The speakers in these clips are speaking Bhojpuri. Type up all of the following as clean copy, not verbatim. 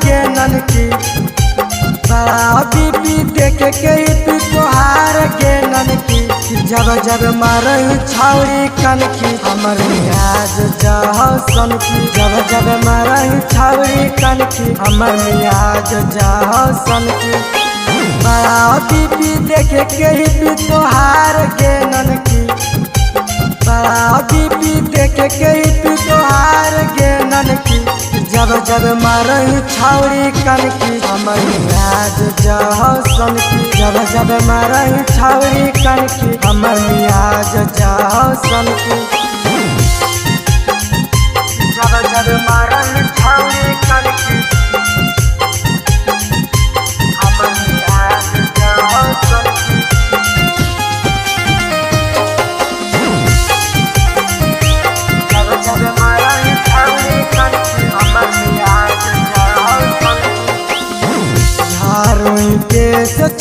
गे ननकी बड़ा बीपी देख के पी तोहार गे ननकी जब जब मारही छौरी कनकी हमर मियाज जाओ सनकी जब जब मारही छौरी कनकी हमर मियाज जाओ सनकी बड़ा बीपी देख के पी तोहार गे ननकी बड़ा बीपी देख के पी तोहार गे ननकी जब जब मारही छौरी कनकी हमर मियाज जाओ सनकी जब जब मारही छौरी कनकी हमर मियाज जाओ सनकी जब जब मारही छौरी कनकी हमर मियाज जाओ सनकी जब जब मारही छौरी कनकी हमर मियाज जाओ सनकी झारुई के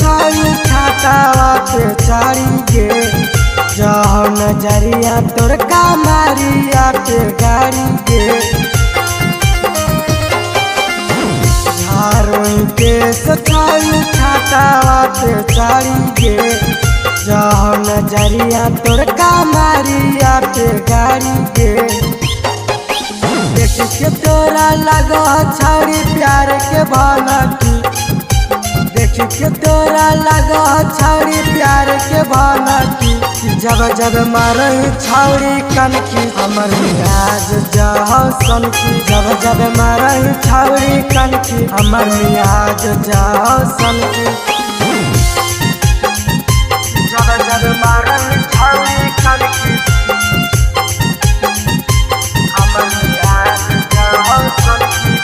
छाई छाटावा पे चारी गे जहो नजरिया तोर कामारिया पे गाड़ी गे झारुई के छाई छाटावा पे चारी गे जहो नजरिया तोर कामारिया पे गाड़ी गे देख के तोरा लगा छौरी प्यार के भनकी देख के तोरा लगा छौरी प्यार के भनकी जब जब मारही छौरी कनकी हमर मियाज जाओ सनकी जब जब मारही छौरी कनकी हमर मियाज जाओ सनकी जब जब मारही छौरी कनकी हमर मियाज जाओ सनकी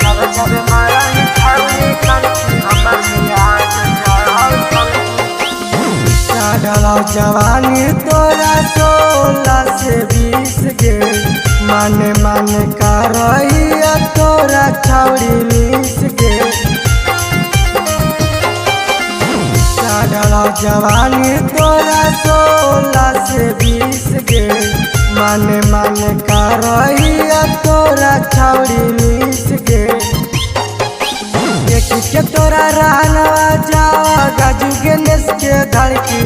जब जब मारही छौरी कनकी हमर मियाज जाओ सनकी चढ़ल जवानी तोरा 16 से 20 गे माने माने का रही तोरा छौरी मिस गे चढ़ल जवानी तोरा 16 से 20 गे माने माने का रही तोरा छौरी मिस गे देख के तोरा रहनवा जाओ गाजू गणेश के धड़की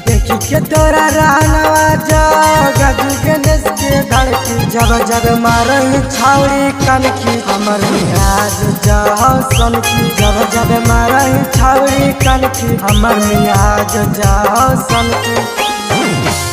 देख के तोरा रहनवा जाओ गाजू गणेश के धड़की जब जब मारही छौरी कनकी हमर मियाज जाओ सनकी जब जब मारही छौरी कनकी हमर मियाज जाओ सनकी।